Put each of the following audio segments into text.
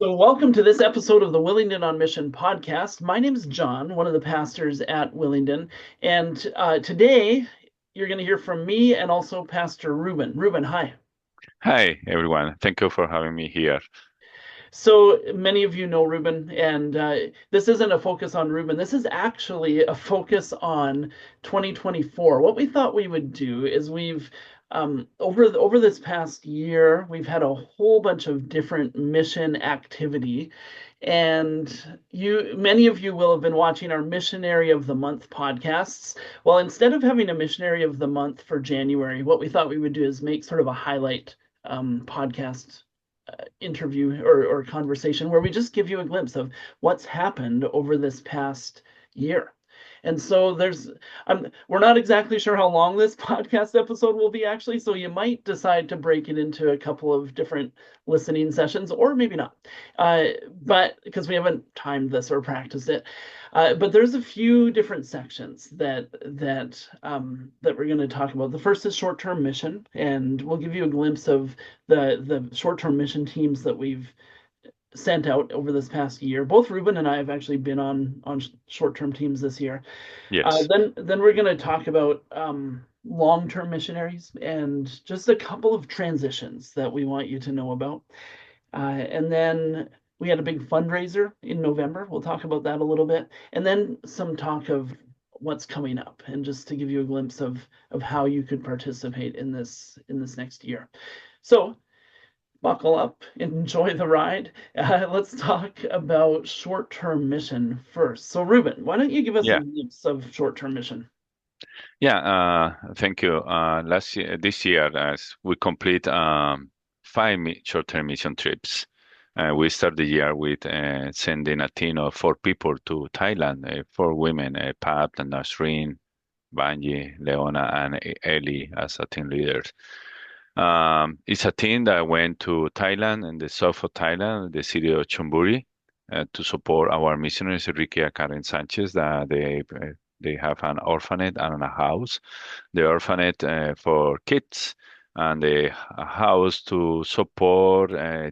So, welcome to this episode of the Willingdon on Mission podcast. My name is John, one of the pastors at Willingdon, and today you're going to hear from me and also Pastor Ruben. Ruben, hi. Hi, everyone. Thank you for having me here. So many of you know Ruben, and this isn't a focus on Ruben. This is actually a focus on 2024. What we thought we would do is we've over this past year, we've had a whole bunch of different mission activity, and many of you will have been watching our Missionary of the Month podcasts. Well, instead of having a Missionary of the Month for January, what we thought we would do is make sort of a highlight podcast interview or conversation where we just give you a glimpse of what's happened over this past year. And so we're not exactly sure how long this podcast episode will be actually, so you might decide to break it into a couple of different listening sessions, or maybe not, but because we haven't timed this or practiced it. But there's a few different sections that we're going to talk about. The first is short-term mission, and we'll give you a glimpse of the short-term mission teams that we've sent out over this past year. Both Ruben and I have actually been on short-term teams this year. Yes. Then we're going to talk about long-term missionaries and just a couple of transitions that we want you to know about. And then we had a big fundraiser in November. We'll talk about that a little bit. And then some talk of what's coming up and just to give you a glimpse of how you could participate in this next year. So buckle up, enjoy the ride. Let's talk about short-term mission first. So Ruben, why don't you give us a Yeah. glimpse of short-term mission? Yeah. Thank you. This year, as we complete five short-term mission trips, we start the year with sending a team of four people to Thailand, four women, Pat, Nasreen, Banji, Leona, and Ellie as a team leaders. It's a team that went to Thailand in the south of Thailand, the city of Chonburi, to support our missionaries, Ricky and Karen Sanchez, that they have an orphanage and a house. The orphanage for kids and the house to support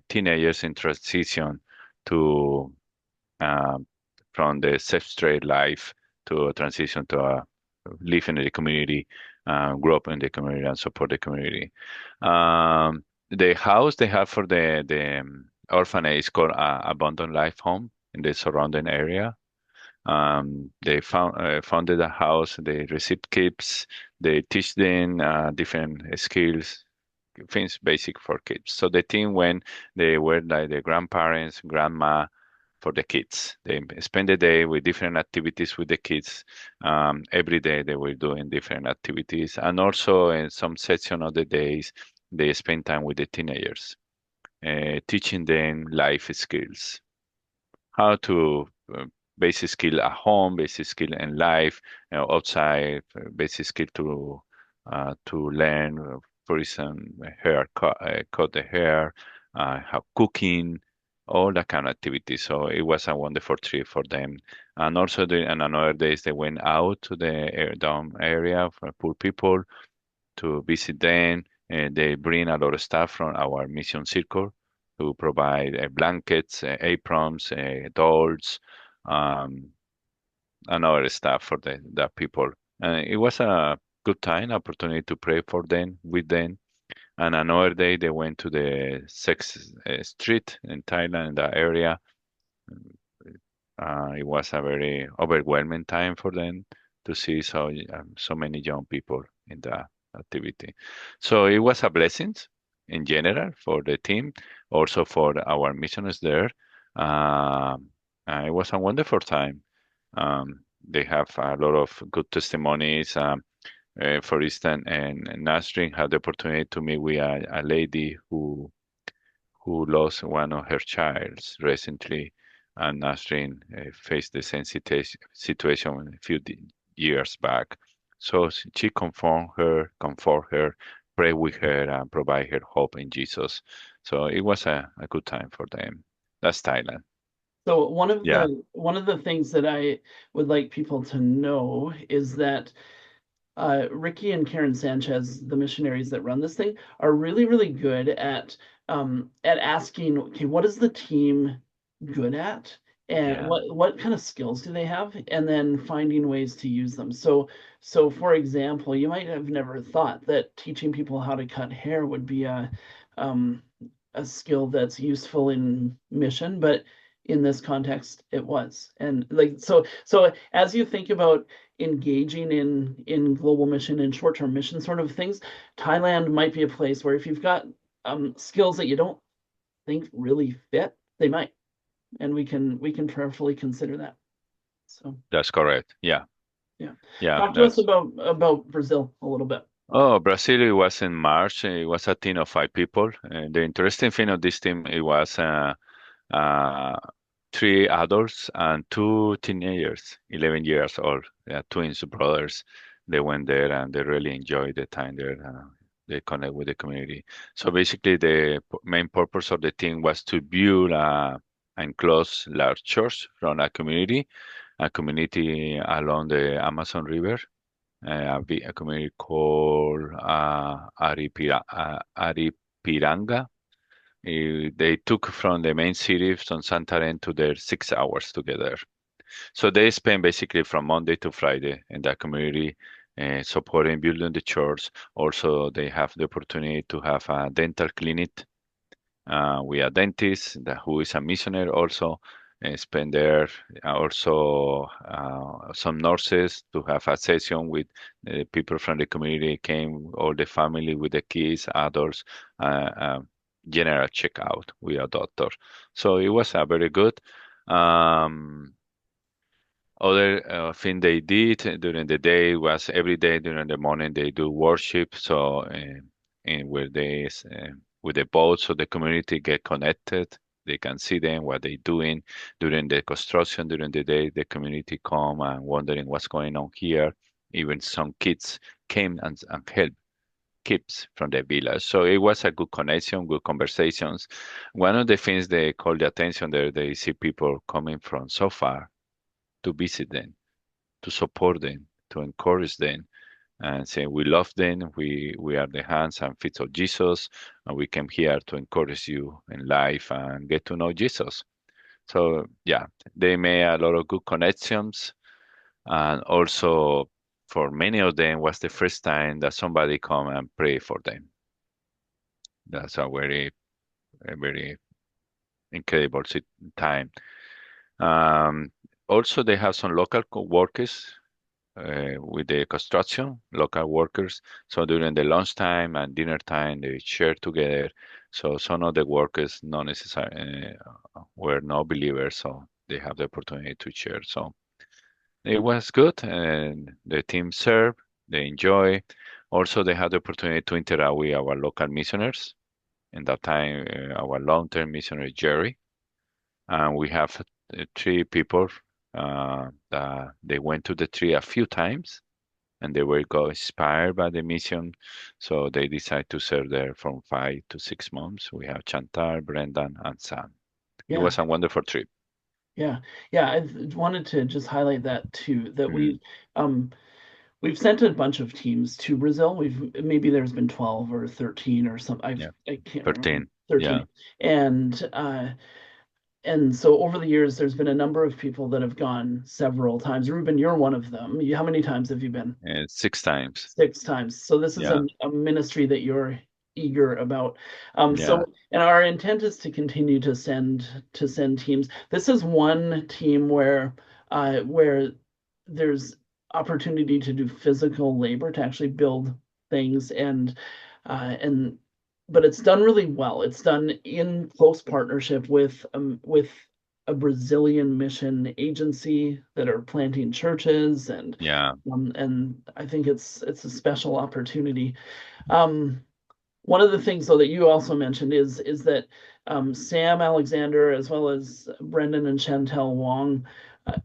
teenagers in transition to um, from the self-straight life to a transition to a live in the community, grow up in the community, and support the community. The house they have for the orphanage is called Abundant Life Home in the surrounding area. They founded a house. They received kids. They teach them different skills, things basic for kids. So the team when they were like the grandparents, grandma for the kids. They spend the day with different activities with the kids. Every day they were doing different activities, and also in some section of the days they spend time with the teenagers, teaching them life skills, how to basic skill at home, basic skill in life, outside, basic skill to learn, for example, cut the hair, how cooking, all that kind of activities. So it was a wonderful trip for them. And also, and another days they went out to the down area for poor people to visit them. And they bring a lot of stuff from our mission circle to provide blankets, aprons, dolls, um, and other stuff for the people. And it was a good time, opportunity to pray for them, with them. And another day they went to the Sex Street in Thailand, in that area. It was a very overwhelming time for them to see so many young people in the activity. So it was a blessing in general for the team, also for our missionaries there. It was a wonderful time. They have a lot of good testimonies. For instance, and Nasrin had the opportunity to meet with a lady who lost one of her childs recently, and Nasrin faced the same situation a few years back. So she comfort her, pray with her, and provide her hope in Jesus. So it was a good time for them. That's Thailand. So one of Yeah. the things that I would like people to know is that Ricky and Karen Sanchez, the missionaries that run this thing, are really, really good at at asking, okay, what is the team good at? And Yeah, what kind of skills do they have? And then finding ways to use them. So for example, you might have never thought that teaching people how to cut hair would be um, a skill that's useful in mission, but in this context, it was. And like so as you think about engaging in global mission and short-term mission sort of things, Thailand might be a place where if you've got skills that you don't think really fit, they might, and we can prayerfully consider that. So that's correct. Yeah, yeah, yeah, talk to us that's. about Brazil a little bit. Oh, Brazil, it was in March. It was a team of 5 people. And the interesting thing of this team, it was uh, 3 adults and 2 teenagers, 11 years old. They are twins, brothers. They went there and they really enjoyed the time there. They connect with the community. So basically, the main purpose of the team was to build a enclosed large church from a community along the Amazon River, a community called Aripiranga. They took from the main city from Santarém to there 6 hours together. So they spend basically from Monday to Friday in that community, supporting, building the church. Also, they have the opportunity to have a dental clinic. We are dentists who is a missionary also, spend there. Also, some nurses to have a session with people from the community came, all the family with the kids, adults, uh, uh, general checkout with a doctor. So it was a very good. Um, Other thing they did during the day was every day during the morning they do worship. So in where they with the boat, so the community get connected. They can see them what they doing during the construction during the day. The community come and wondering what's going on here. Even some kids came and helped kids from the village. So it was a good connection, good conversations. One of the things they call the attention there, they see people coming from so far to visit them, to support them, to encourage them, and say we love them. We are the hands and feet of Jesus, and we came here to encourage you in life and get to know Jesus. So yeah, they made a lot of good connections, and also for many of them was the first time that somebody come and pray for them. That's a very incredible time. Um, Also, they have some local workers with the construction, local workers. So during the lunchtime and dinner time, they share together. So some of the workers not necessarily were no believers, so they have the opportunity to share. So it was good, and the team served, they enjoy. Also, they had the opportunity to interact with our local missionaries. In that time, our long-term missionary Jerry, and we have 3 people that they went to the tree a few times and they were got inspired by the mission. So they decided to serve there from 5 to 6 months. We have Chantal, Brendan, and Sam. It Yeah, was a wonderful trip. yeah, yeah. I wanted to just highlight that too, that Mm, um we've sent a bunch of teams to Brazil. Maybe there's been 12 or 13 or something. yeah, I can't remember. 13. 13. Yeah, And so over the years, there's been a number of people that have gone several times. Ruben, you're one of them. How many times have you been? and 6 times. 6 times. So this is Yeah, a ministry that you're eager about. yeah, And our intent is to continue to send teams. This is one team where there's opportunity to do physical labor to actually build things and but it's done really well. It's done in close partnership with a Brazilian mission agency that are planting churches yeah, and I think it's a special opportunity. Um, One of the things though that you also mentioned is that Sam Alexander as well as Brendan and Chantel Wong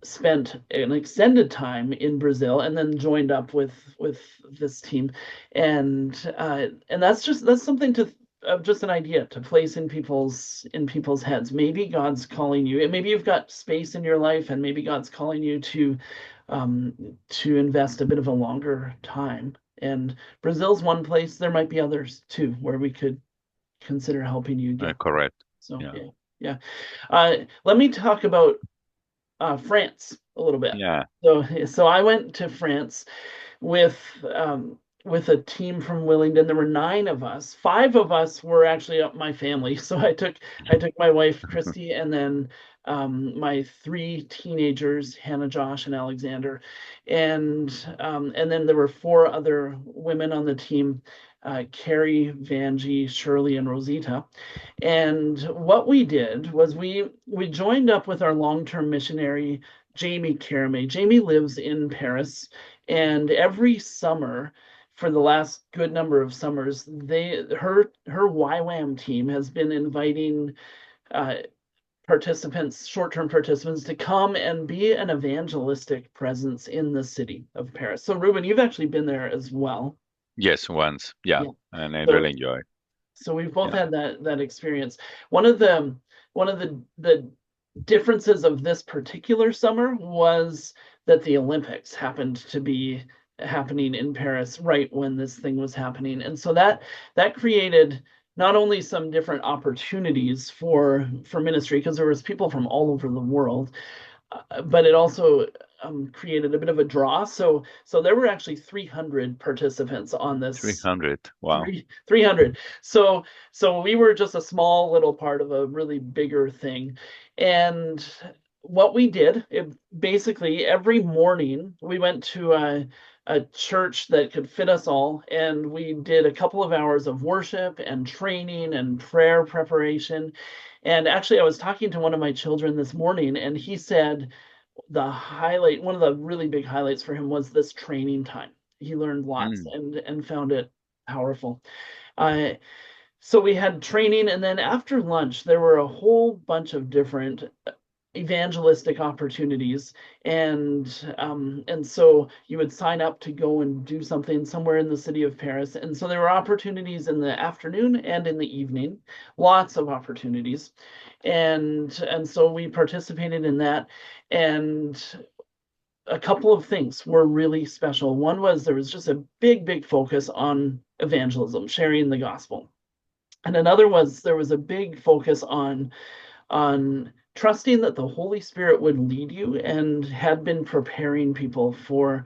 spent an extended time in Brazil and then joined up with this team, and that's something to just an idea to place in people's heads. Maybe God's calling you, and maybe you've got space in your life, and maybe God's calling you to invest a bit of a longer time. And Brazil's one place. There might be others too where we could consider helping you get. Correct. So Yeah. yeah, yeah. Let me talk about France a little bit. Yeah. So I went to France with um, with a team from Willingdon. There were 9 of us. 5 of us were actually my family. So I took my wife Christy, and then my 3 teenagers, Hannah, Josh, and Alexander, and then there were 4 other women on the team. Carrie, Vanjie, Shirley, and Rosita. And what we did was we joined up with our long-term missionary, Jamie Caramay. Jamie lives in Paris, and every summer, for the last good number of summers, her YWAM team has been inviting uh, participants, short-term participants, to come and be an evangelistic presence in the city of Paris. So, Ruben, you've actually been there as well. Yes, once. Yeah. Yeah. And I So really enjoy it. So we've both Yeah. had that experience. One of the differences of this particular summer was that the Olympics happened to be happening in Paris right when this thing was happening. And so that created not only some different opportunities for ministry, because there was people from all over the world, but it also created a bit of a draw. So there were actually 300 participants on this 300. Wow. 300. So we were just a small little part of a really bigger thing. And what we did, basically every morning we went to a church that could fit us all, and we did a couple of hours of worship and training and prayer preparation. And actually, I was talking to one of my children this morning, and he said one of the really big highlights for him was this training time. He learned lots Mm. and found it powerful. Uh, so we had training, and then after lunch, there were a whole bunch of different evangelistic opportunities, and so you would sign up to go and do something somewhere in the city of Paris. And so there were opportunities in the afternoon and in the evening, lots of opportunities, and so we participated in that. And a couple of things were really special. One was there was just a big focus on evangelism, sharing the gospel. And another was there was a big focus on trusting that the Holy Spirit would lead you, and had been preparing people for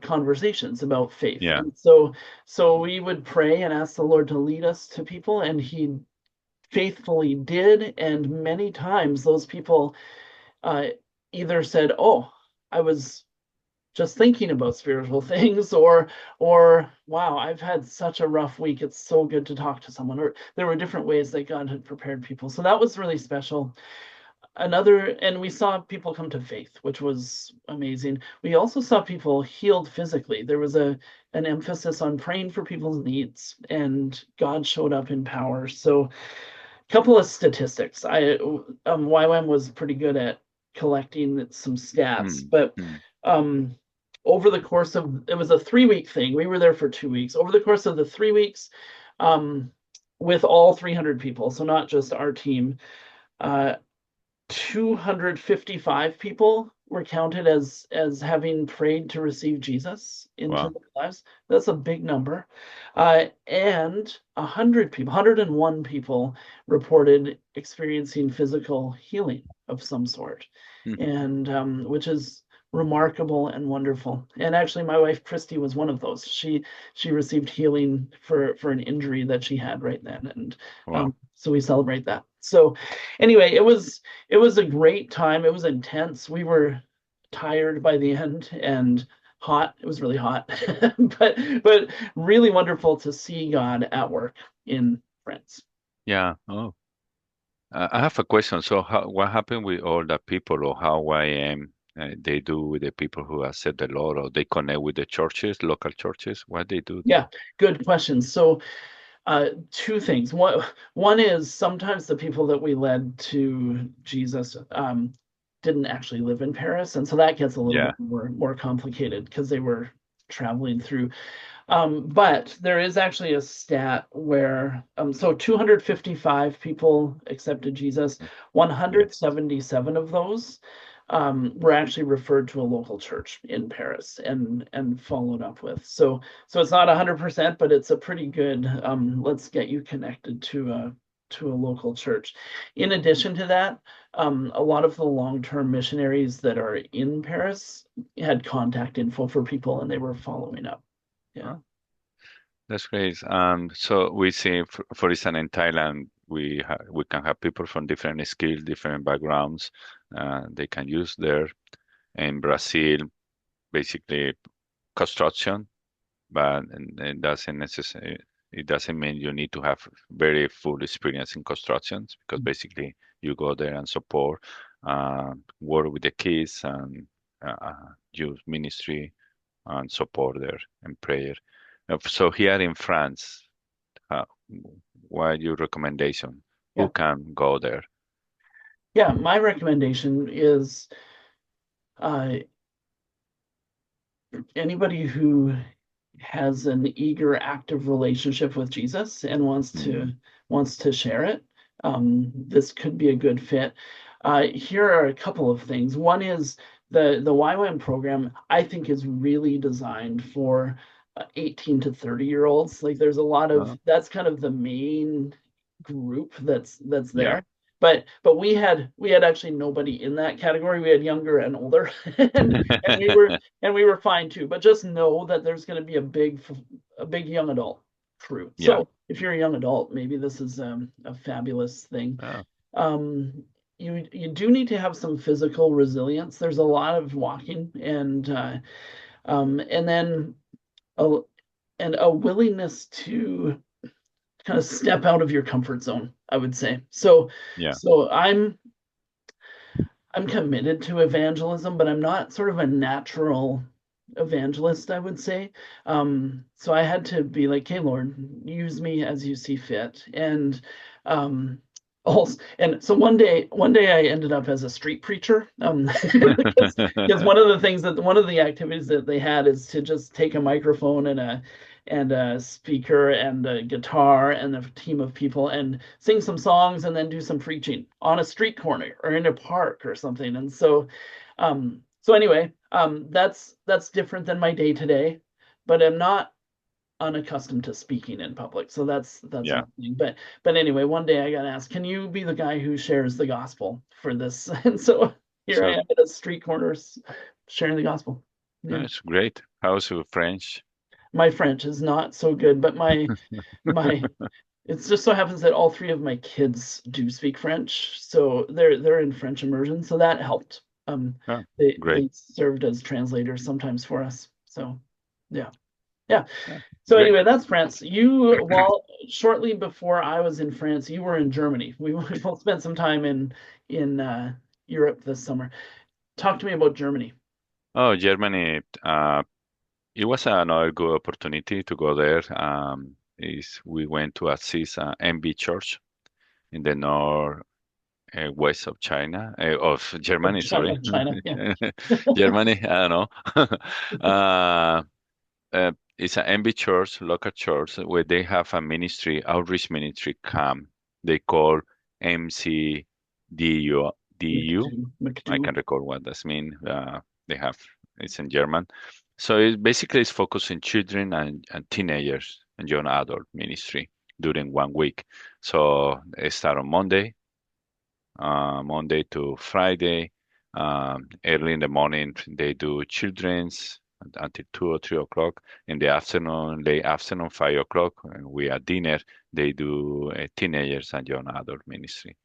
conversations about faith. Yeah. And so we would pray and ask the Lord to lead us to people, and He faithfully did. And many times those people uh, either said, "Oh, I was just thinking about spiritual things," or "Wow, I've had such a rough week. It's so good to talk to someone." Or there were different ways that God had prepared people. So that was really special. And we saw people come to faith, which was amazing. We also saw people healed physically. There was an emphasis on praying for people's needs, and God showed up in power. So couple of statistics. YWAM was pretty good at collecting some stats, Mm. but Mm. um, over the course of it was a 3 week thing. We were there for 2 weeks. Over the course of the 3 weeks, um, with all 300 people, so not just our team, uh, 255 people were counted as having prayed to receive Jesus into Wow. their lives. That's a big number. And 100 people, 101 people reported experiencing physical healing of some sort, Mm. and which is remarkable and wonderful. And actually, my wife Christy was one of those. She received healing for an injury that she had right then, and Wow. so we celebrate that. So anyway, it was a great time. It was intense. We were tired by the end and hot. It was really hot, but really wonderful to see God at work in France. Yeah. Oh. I have a question. So, what happened with all the people, or how YM they do with the people who accept the Lord, or they connect with the churches, local churches? What they do? Yeah, good question. So, two things. One is sometimes the people that we led to Jesus didn't actually live in Paris, and so that gets a little Yeah. bit more complicated because they were traveling through. But there is actually a stat where so 255 people accepted Jesus. Yeah. 177 of those were actually referred to a local church in Paris and followed up with. So it's not 100%, but it's a pretty good let's get you connected to a local church. In addition to that, a lot of the long-term missionaries that are in Paris had contact info for people and they were following up. Yeah. Oh, that's great. So we see, for instance, in Thailand, we can have people from different skills, different backgrounds. They can use there. In Brazil, basically construction, but it doesn't mean you need to have very full experience in constructions because basically you go there and support, work with the kids and use ministry and support there and prayer. So here in France, uh, what your recommendation? Who Yeah. can go there? Yeah. My recommendation is uh, anybody who has an eager, active relationship with Jesus and Mm, wants to share it, this could be a good fit. Here are a couple of things. One is the YWAM program, I think, is really designed for 18 to 30-year-olds. Like there's a lot of oh, that's kind of the main group that's yeah. there. But we had actually nobody in that category. We had younger and older, and we were fine too. But just know that there's going to be a big young adult crew. Yeah. So if you're a young adult, maybe this is a fabulous thing. Oh, Um, you do need to have some physical resilience. There's a lot of walking and then a, a willingness to kind of step out of your comfort zone, I would say. yeah. So I'm committed to evangelism, but I'm not sort of a natural evangelist, I would say. So I had to be like, "Hey, Lord, use me as you see fit." Um, also, and so one day I ended up as a street preacher, because one of the activities that they had is to just take a microphone and a speaker and a guitar and a team of people and sing some songs and then do some preaching on a street corner or in a park or something. And so anyway, that's different than my day to day, but I'm not unaccustomed to speaking in public. So that's Yeah. one thing. But anyway, one day I got asked, "Can you be the guy who shares the gospel for this?" And so here I So am at a street corner sharing the gospel. Yeah. that's great. How's your French? My French is not so good, but my it just so happens that all three of my kids do speak French, so they're in French immersion, so that helped. Oh, great. They served as translators sometimes for us. So yeah. Yeah. Yeah, So great. anyway, that's France. Well, shortly before I was in France, you were in Germany. We both spent some time in Europe this summer. Talk to me about Germany. Oh, Germany. It was another good opportunity to go there. Is we went to assist MB Church in the north west of China, of Of Germany, China, sorry. of China, yeah. Germany, I don't know. uh, it's an MB church, local church, where they have a ministry, outreach ministry camp. They call MCDU. DU. I McDo. can't recall what that means. They have it's in German. So it basically is focused on children and teenagers and young adult ministry during 1 week. So it start on Monday to Friday. Early in the morning, they do children's until 2 or 3 o'clock. In the afternoon, late afternoon, 5 o'clock, and we at dinner, they do teenagers and young adult ministry.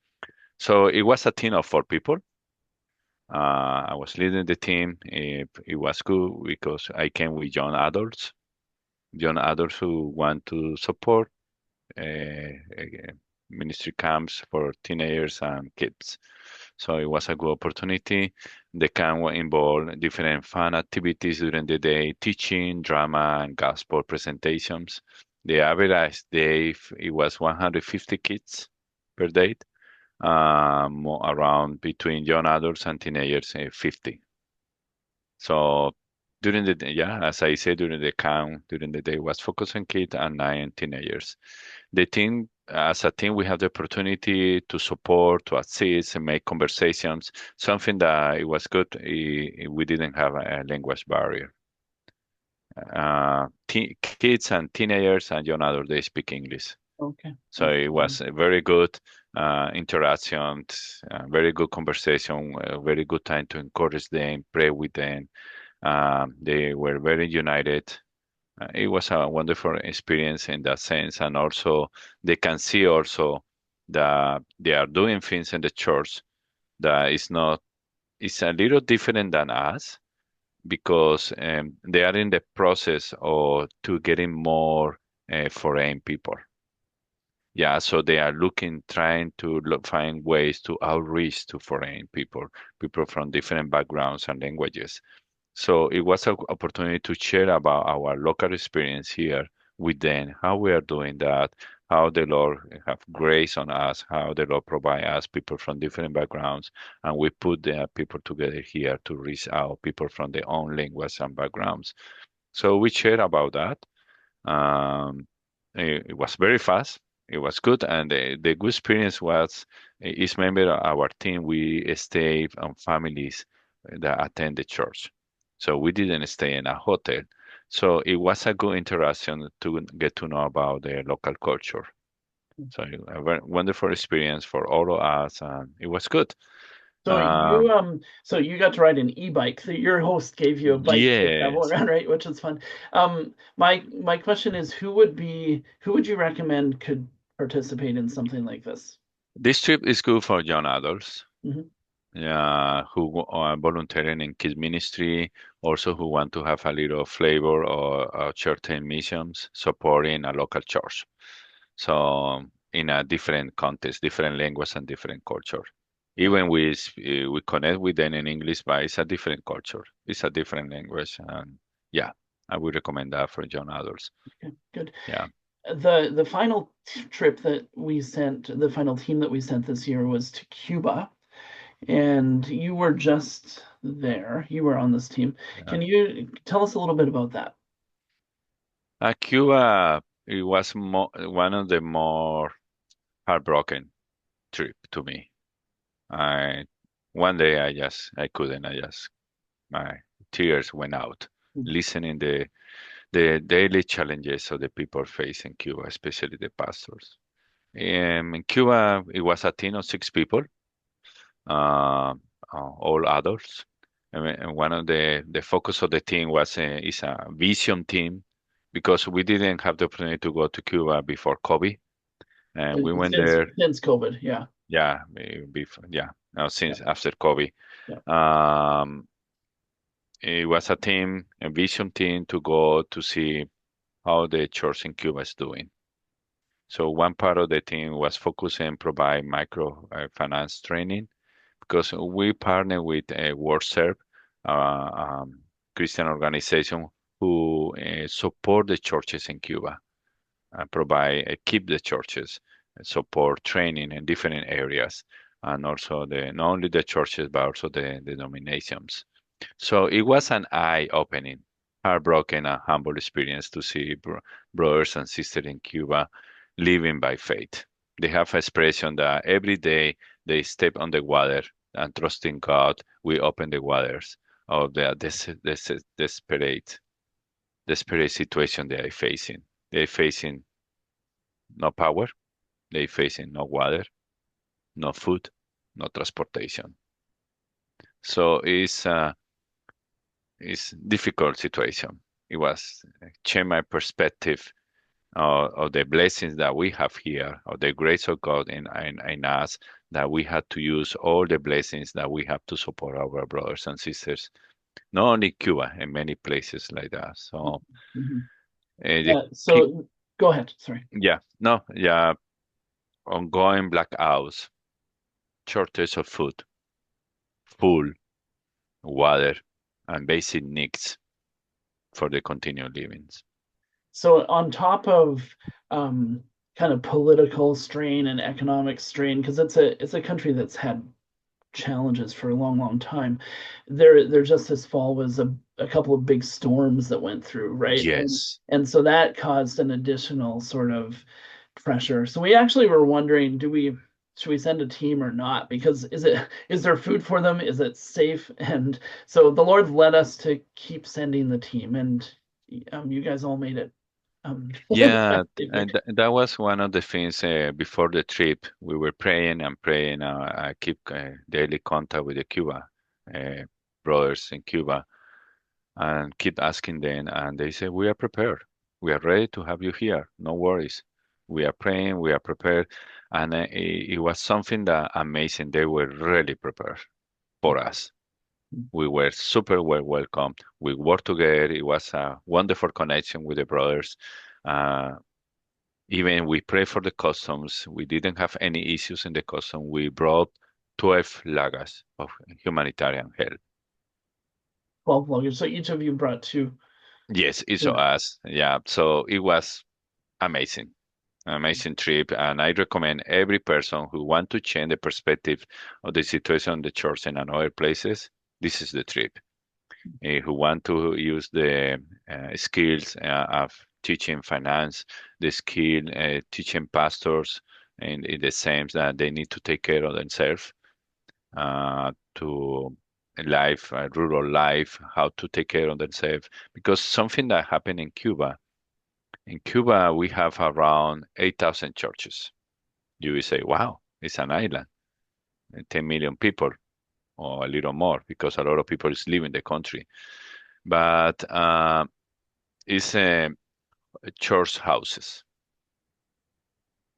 So it was a team of 4 people. I was leading the team. It was good because I came with young adults who want to support ministry camps for teenagers and kids. So it was a good opportunity. The camp will involve different fun activities during the day, teaching, drama, and gospel presentations. The average day it was 150 kids per day, around between young adults and teenagers, 50. So During the day, yeah, as I said, during the camp, during the day was focused on kids and 9 teenagers. The team, as a team, we have the opportunity to support, to assist, and make conversations. Something that it was good. We didn't have a language barrier. Kids and teenagers and young adults, they speak English. Okay, So that's it good. was a very good interaction, very good conversation, a very good time to encourage them, pray with them. They were very united. It was a wonderful experience in that sense, and also they can see also that they are doing things in the church that is not it's a little different than us because they are in the process of to getting more foreign people. Yeah, so they are looking, trying to find ways to outreach to foreign people, people from different backgrounds and languages. So it was an opportunity to share about our local experience here with them, how we are doing that, how the Lord have grace on us, how the Lord provide us people from different backgrounds, and we put the people together here to reach out people from their own language and backgrounds. So we share about that. Um, it was very fast. It was good, and the good experience was each member of our team. We stay on families that attend the church, so we didn't stay in a hotel. So it was a good interaction to get to know about the local culture. So a very wonderful experience for all of us, and it was good. So Um, you got to ride an e-bike. So your host gave you a bike to travel yes, around, right? Which is fun. My question is, who would you recommend could participate in something like this? this trip is good for young adults. Hmm. Who are volunteering in kids ministry, also who want to have a little flavor or certain missions supporting a local church. So in a different context, different language and different culture. Yeah. Even we connect with them in English, but it's a different culture. It's a different language, and yeah, I would recommend that for young adults. Okay, good. Yeah. The final trip that we sent, the final team that we sent this year was to Cuba, and you were just there. You were on this team. Yeah. Can you tell us a little bit about that? Cuba, it was one of the more heartbroken trip to me. I one day I couldn't. My tears went out listening the daily challenges of the people facing Cuba, especially the pastors. In Cuba, it was a team of 6 people, uh, all adults. And one of the focus of the team was is a vision team because we didn't have the opportunity to go to Cuba before COVID, and we went Since there. since COVID, yeah. Yeah, before, yeah, no, Yeah. since after COVID. Yeah. Um, it was a team, a vision team to go to see how the church in Cuba is doing. So one part of the team was focusing on provide micro finance training because we partner with WordServe, uh, um, Christian organization who support the churches in Cuba and provide keep the churches, support training in different areas, and also the not only the churches but also the denominations. So it was an eye-opening, heartbroken, and humble experience to see brothers and sisters in Cuba living by faith. They have a expression that every day they step on the water and trusting God, we open the waters of the desperate situation they are facing. They're facing no power, they're facing no water, no food, no transportation. So it's difficult situation. It was change my perspective of the blessings that we have here, of the grace of God in us, that we had to use all the blessings that we have to support our brothers and sisters, not only Cuba, in many places like that. So, Mhm. the Yeah. pe- So go ahead. Sorry. yeah, no, yeah, ongoing blackouts, shortage of food, full water, and basic needs for the continued livings. So on top of um, kind of political strain and economic strain, because it's a country that's had challenges for a long, long time. There just this fall was a couple of big storms that went through, right? Yes. And so that caused an additional sort of pressure. So we actually were wondering, should we send a team or not? Because is there food for them? Is it safe? And so the Lord led us to keep sending the team, and you guys all made it. Yeah, safely. and that was one of the things before the trip. We were praying and praying. I keep daily contact with the Cuba uh, brothers in Cuba and keep asking them, and they say, "We are prepared. We are ready to have you here. No worries. We are praying. We are prepared." And it was something that amazing. They were really prepared for us. We were super well welcomed. We worked together. It was a wonderful connection with the brothers. Uh, Even we prayed for the customs. We didn't have any issues in the custom. We brought 12 lagas of humanitarian help. 12 luggage. So each of you brought two. Yes, each of Yeah. us. Yeah. So it was amazing, amazing trip. And I recommend every person who want to change the perspective of the situation of the church and other places, this is the trip. Who want to use the skills of teaching finance, the skill teaching pastors, and in the sense that they need to take care of themselves, to life, rural life, how to take care of themselves. Because something that happened in Cuba, we have around 8,000 churches. You will say, wow, it's an island, 10 million people or a little more because a lot of people is leaving the country. But it's church houses.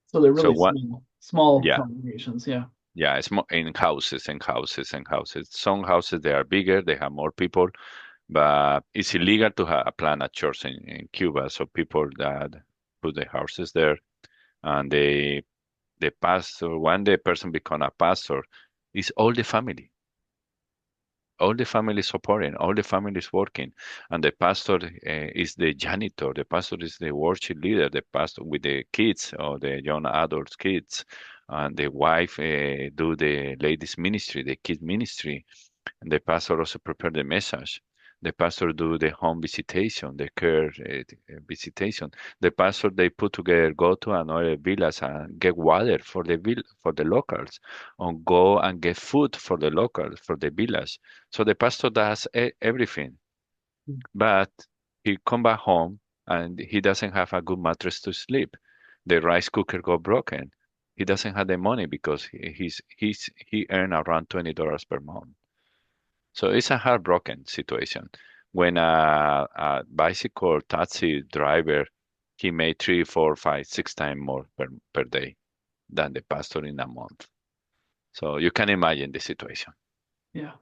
So they're So really what? small Yeah, congregations. Yeah. yeah. It's more in houses and houses and houses. Some houses they are bigger, they have more people, but it's illegal to plant a church in Cuba. So people that put the houses there, and the pastor, when the person become a pastor, is all the family supporting, all the family is working, and the pastor is the janitor, the pastor is the worship leader, the pastor with the kids or the young adults kids, and the wife do the ladies ministry, the kid ministry, and the pastor also prepare the message. The pastor do the home visitation, the care visitation. The pastor they put together go to another village and get water for the for the locals, or go and get food for the locals for the village. So the pastor does everything, but he come back home and he doesn't have a good mattress to sleep. The rice cooker got broken. He doesn't have the money because he earned around $20 per month. So it's a heartbroken situation. When a bicycle taxi driver, he made three, four, five, six times more per day than the pastor in a month. So you can imagine the situation Yeah.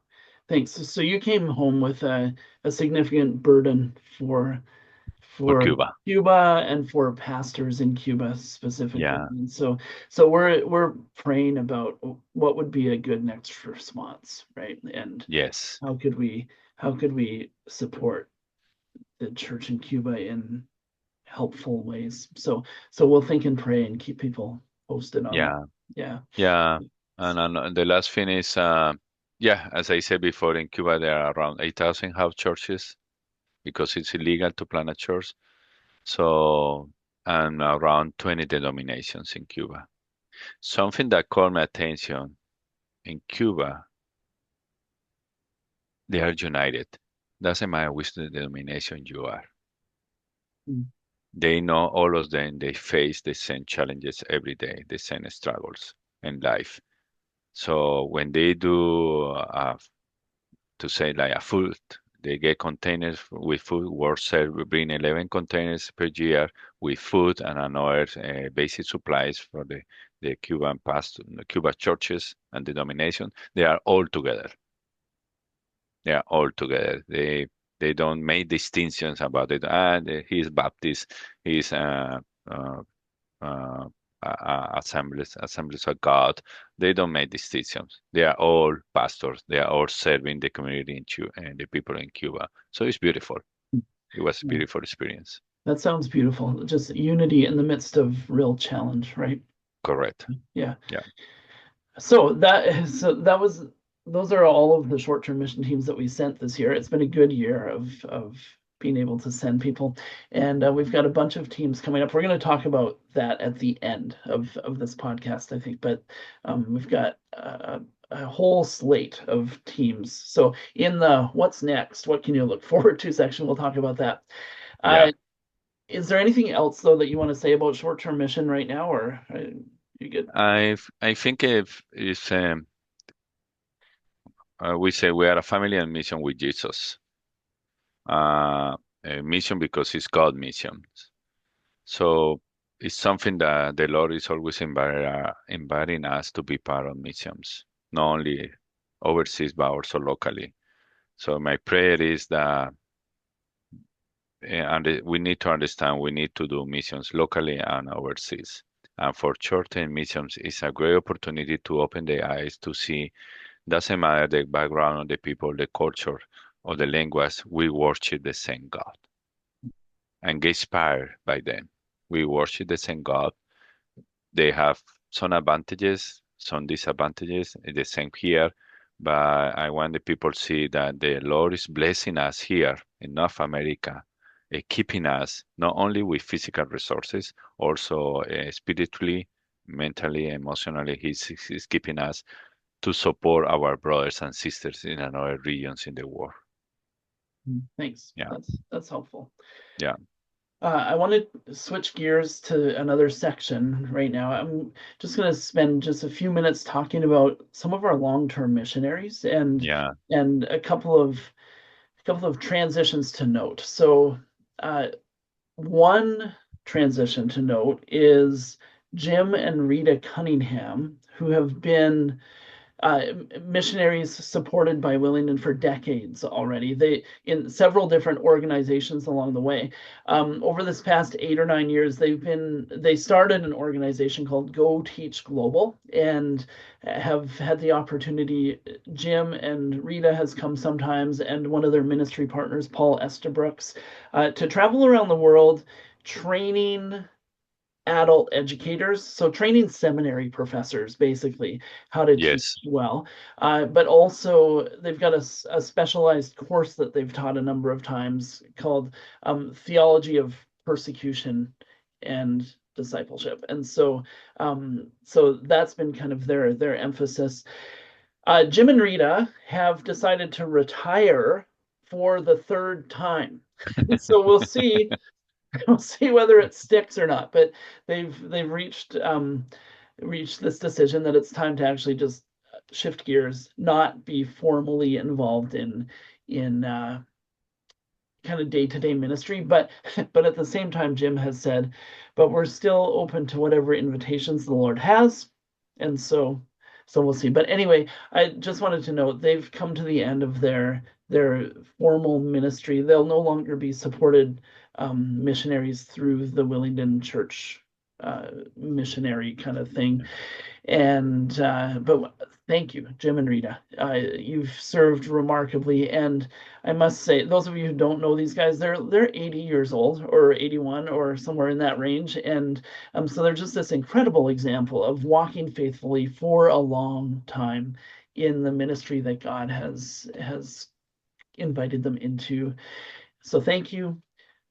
Thanks. So you came home with a significant burden for for Cuba. Cuba and for pastors in Cuba specifically. Yeah. And so we're praying about what would be a good next response, right? And Yes. how could we how could we support the church in Cuba in helpful ways? So we'll think and pray and keep people posted on that. Yeah. Yeah. Yeah. And the last thing is, yeah, as I said before, in Cuba there are around 8,000 house churches because it's illegal to plant a church. So, and around 20 denominations in Cuba. Something that caught my attention in Cuba, they are united. Doesn't matter which denomination you are. Mm. They know all of them, they face the same challenges every day, the same struggles in life. So when they do, to say like a food, they get containers with food. World Serve will bring 11 containers per year with food and another basic supplies for the Cuban past, the Cuban churches and denomination. They are all together. They are all together. They don't make distinctions about it. He's Baptist. He's uh, uh, assemblies of God. They don't make distinctions. They are all pastors. They are all serving the community in Cuba and the people in Cuba. So it's beautiful. It was a Yeah. beautiful experience. That sounds beautiful. Just unity in the midst of real challenge, right? Correct. Yeah. Yeah. So that was those are all of the short-term mission teams that we sent this year. It's been a good year of being able to send people, and we've got a bunch of teams coming up. We're going to talk about that at the end of this podcast, I think. But we've got a whole slate of teams. So in the "What's next? What can you look forward to?" section, we'll talk about that. Yeah. Is there anything else though that you want to say about short-term mission right now, or you good? I think if we say we are a family and mission with Jesus, a mission because it's God mission. So it's something that the Lord is always inviting us to be part of missions, not only overseas but also locally. So my prayer is that and we need to understand we need to do missions locally and overseas. And for short-term missions, it's a great opportunity to open the eyes to see, doesn't matter the background of the people, the culture, or the language, we worship the same God and get inspired by them. We worship the same God. They have some advantages, some disadvantages, the same here. But I want the people to see that the Lord is blessing us here in North America, keeping us not only with physical resources, also spiritually, mentally, emotionally. He's keeping us to support our brothers and sisters in other regions in the world. Thanks. Yeah, That's helpful. yeah, I want to switch gears to another section right now. I'm just going to spend just a few minutes talking about some of our long-term missionaries yeah. and a couple of transitions to note. So, one transition to note is Jim and Rita Cunningham, who have been missionaries supported by Willingdon for decades already. They in several different organizations along the way. Over this past 8 or 9 years, they started an organization called Go Teach Global and have had the opportunity. Jim and Rita has come sometimes, and one of their ministry partners, Paul Estabrooks, to travel around the world training adult educators, so training seminary professors basically how to teach Yes, well. But also they've got a specialized course that they've taught a number of times called Theology of Persecution and Discipleship. And so that's been kind of their emphasis. Jim and Rita have decided to retire for the third time. So we'll see we'll see whether it sticks or not. But they've reached this decision that it's time to actually just shift gears, not be formally involved in kind of day-to-day ministry, but but at the same time, Jim has said, but we're still open to whatever invitations the Lord has, and so we'll see. But anyway, I just wanted to note they've come to the end of their formal ministry. They'll no longer be supported missionaries through the Willingdon Church missionary kind of thing. And but thank you, Jim and Rita. You've served remarkably, and I must say, those of you who don't know these guys, they're 80 years old or 81 or somewhere in that range, and so they're just this incredible example of walking faithfully for a long time in the ministry that God has invited them into. So thank you.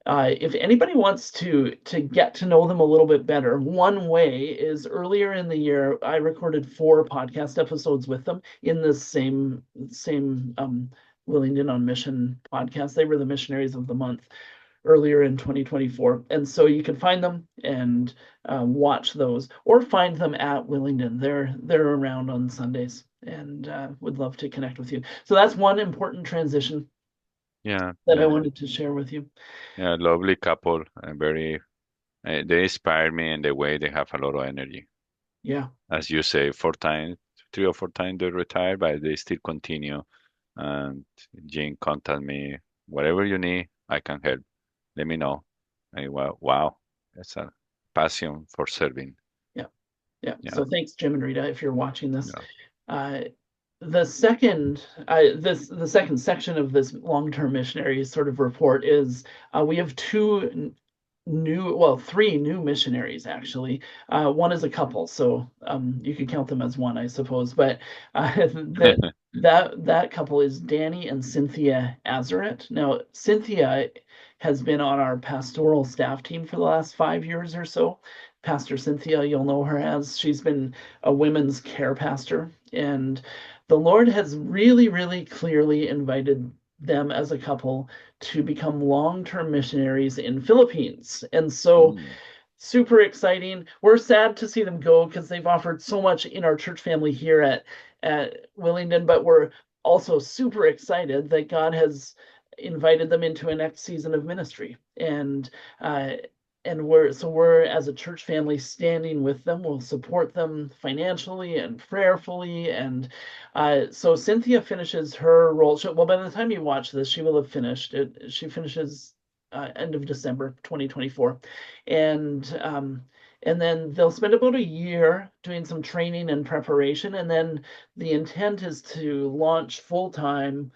If anybody wants to get to know them a little bit better, one way is earlier in the year I recorded 4 podcast episodes with them in the same Willingdon on Mission podcast. They were the missionaries of the month earlier in 2024, and so you can find them and watch those, or find them at Willingdon. They're around on Sundays, and would love to connect with you. So that's one important transition yeah, that I yeah, wanted to share with you. yeah. Lovely couple, and very. They inspire me in the way they have a lot of energy. Yeah. As you say, 4 times, 3 or 4 times they retire, but they still continue. And Jane contact me, whatever you need, I can help. Let me know. Wow, that's a passion for serving. Yeah. Yeah. Yeah, So thanks, Jim and Rita, if you're watching this. yeah, Uh, the second section of this long-term missionary sort of report is we have three new missionaries actually. One is a couple, so you could count them as one, I suppose. But That couple is Danny and Cynthia Azarette. Now, Cynthia has been on our pastoral staff team for the last 5 years or so. Pastor Cynthia, you'll know her as she's been a women's care pastor. And the Lord has really, really clearly invited them as a couple to become long-term missionaries in Philippines. And so Mm, super exciting. We're sad to see them go because they've offered so much in our church family here at Willingdon, but we're also super excited that God has invited them into a next season of ministry. Uh, and we're as a church family standing with them. We'll support them financially and prayerfully. And so Cynthia finishes her role. Well, by the time you watch this, she will have finished it. She finishes end of December 2024, and then they'll spend about a year doing some training and preparation, and then the intent is to launch full time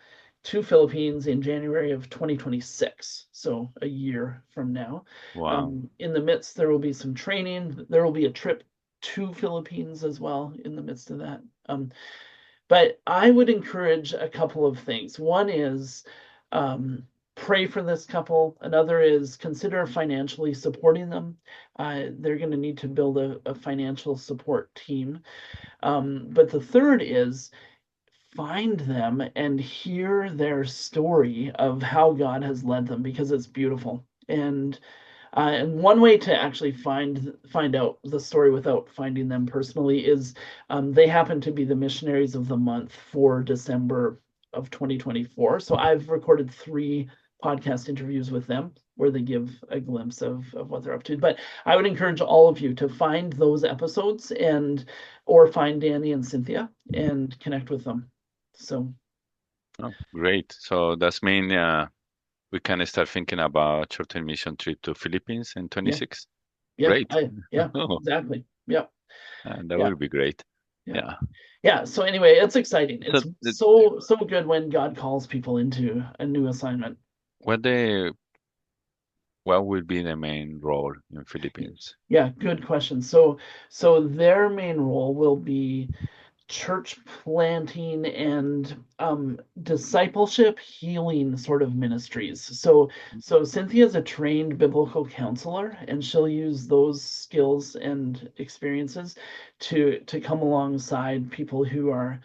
to Philippines in January of 2026, so a year from now. wow. In the midst, there will be some training. There will be a trip to Philippines as well in the midst of that. But I would encourage a couple of things. One is pray for this couple. Another is consider financially supporting them. They're going to need to build a financial support team. But the third is find them and hear their story of how God has led them because it's beautiful. And one way to actually find out the story without finding them personally is they happen to be the missionaries of the month for December of 2024. So I've recorded 3 podcast interviews with them where they give a glimpse of what they're up to. But I would encourage all of you to find those episodes and or find Danny and Cynthia and connect with them. So Oh, great. So that's mean we can start thinking about short-term mission trip to Philippines in yeah, 26. yeah, Great. yeah, Oh, exactly. Yeah, that yeah, will be great. yeah. Yeah. Yeah, so anyway, it's exciting. So It's so good when God calls people into a new assignment. what the what will be the main role in Philippines? Yeah, good question. So their main role will be church planting and discipleship healing sort of ministries. So Cynthia's a trained biblical counselor, and she'll use those skills and experiences to come alongside people who are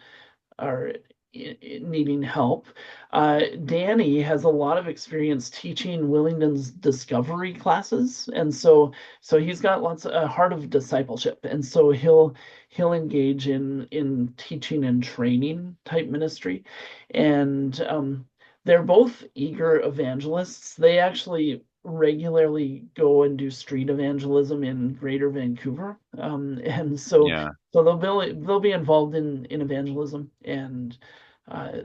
needing help. Danny has a lot of experience teaching Willingdon's discovery classes, and so he's got lots of a heart of discipleship, and so he'll engage in teaching and training type ministry, and they're both eager evangelists. They actually regularly go and do street evangelism in Greater Vancouver, and Yeah. so they'll be involved in evangelism and uh,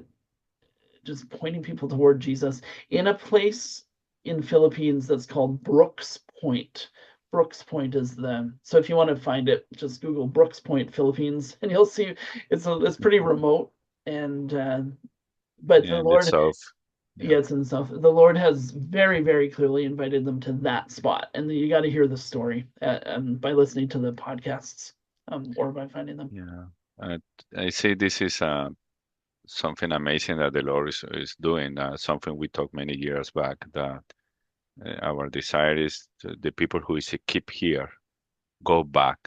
just pointing people toward Jesus in a place in Philippines that's called Brooks Point. Brooks Point is the so if you want to find it, just Google Brooks Point Philippines, and you'll see it's pretty remote. And but the Yeah, in the Lord, south. Yeah. yeah, it's in the south. The Lord has very, very clearly invited them to that spot, and you got to hear the story by listening to the podcasts or by finding them. Yeah. Uh, I say this is something amazing that the Lord is doing. Something we talked many years back that our desire is the people who is keep here go back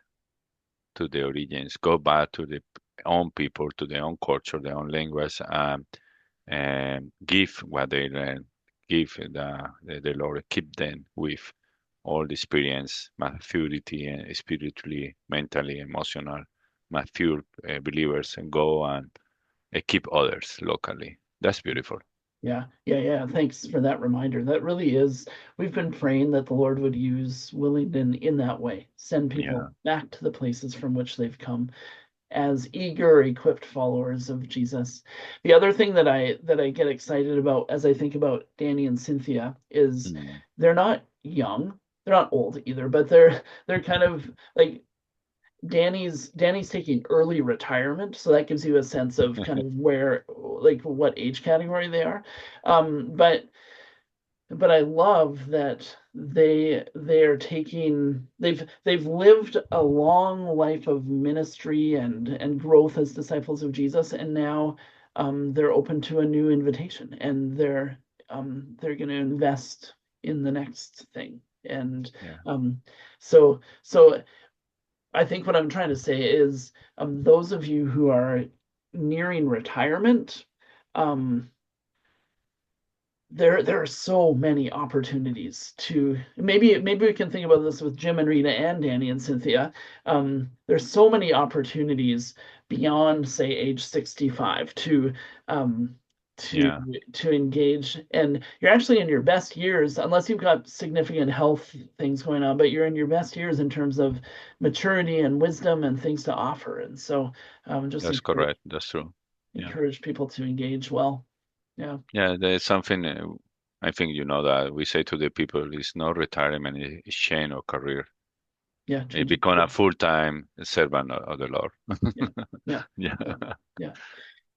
to the origins, go back to the own people, to their own culture, their own language, and give what they learn, give the Lord, keep them with all the experience, maturity, and spiritually, mentally, emotional, mature believers, and go and keep others locally. That's beautiful. Yeah, yeah, yeah. Thanks for that reminder. That really is. We've been praying that the Lord would use Willingdon in that way, send Yeah. people back to the places from which they've come as eager, equipped followers of Jesus. The other thing that I get excited about as I think about Danny and Cynthia is Mm. they're not young, they're not old either, but they're kind of like Danny's taking early retirement, so that gives you a sense of kind of where like what age category they are. But I love that they're taking they've lived a long life of ministry and growth as disciples of Jesus, and now they're open to a new invitation, and they're going to invest in the next thing. And Yeah. so I think what I'm trying to say is, those of you who are nearing retirement, um, there are so many opportunities to maybe we can think about this with Jim and Rita and Danny and Cynthia. There's so many opportunities beyond, say, age 65 um, to Yeah, to engage, and you're actually in your best years, unless you've got significant health things going on, but you're in your best years in terms of maturity and wisdom and things to offer. And so just that's correct. That's true. Yeah. encourage people to engage well. Yeah. Yeah, there's something I think you know that we say to the people it's not retirement, it's change of career. Yeah, It changing. become a full-time servant of the Lord. Yeah, yeah, Yeah. yeah, yeah.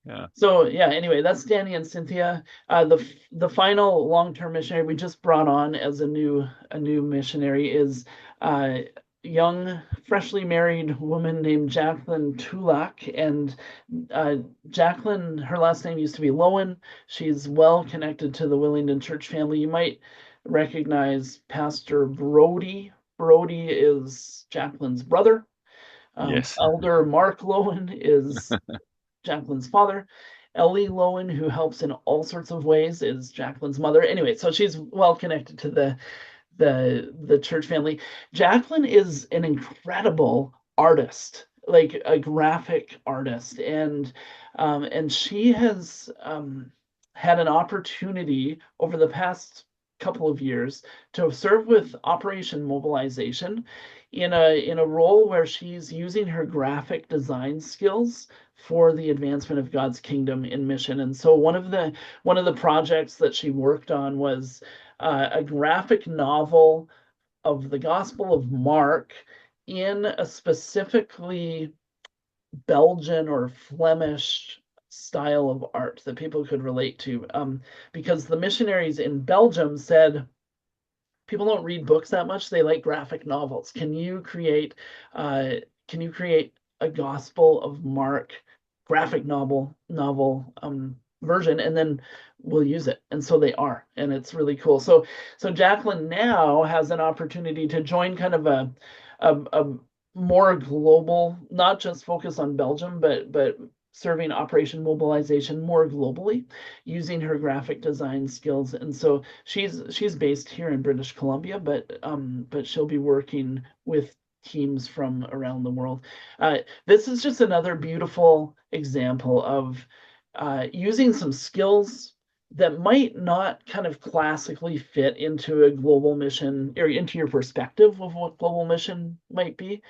Yeah. So yeah, anyway, that's Danny and Cynthia. The final long-term missionary we just brought on as a new missionary is a young, freshly married woman named Jacqueline Tulak. And uh, Jacqueline, her last name used to be Lowen. She's well connected to the Willingdon Church family. You might recognize Pastor Brody. Brody is Jacqueline's brother. Yes. Elder Mark Lowen is Jacqueline's father. Ellie Lowen, who helps in all sorts of ways, is Jacqueline's mother. Anyway, so she's well connected to the church family. Jacqueline is an incredible artist, like a graphic artist, and she has had an opportunity over the past couple of years to serve with Operation Mobilization in a role where she's using her graphic design skills for the advancement of God's kingdom in mission. And so one of the projects that she worked on was a graphic novel of the Gospel of Mark in a specifically Belgian or Flemish style of art that people could relate to. Because the missionaries in Belgium said, people don't read books that much. They like graphic novels. Uh, can you create a Gospel of Mark graphic novel version, and then we'll use it. And so they are, and it's really cool. So Jacqueline now has an opportunity to join kind of a more global, not just focus on Belgium, but serving Operation Mobilization more globally using her graphic design skills. And so she's based here in British Columbia, but she'll be working with teams from around the world. This is just another beautiful example of using some skills that might not kind of classically fit into a global mission or into your perspective of what global mission might be.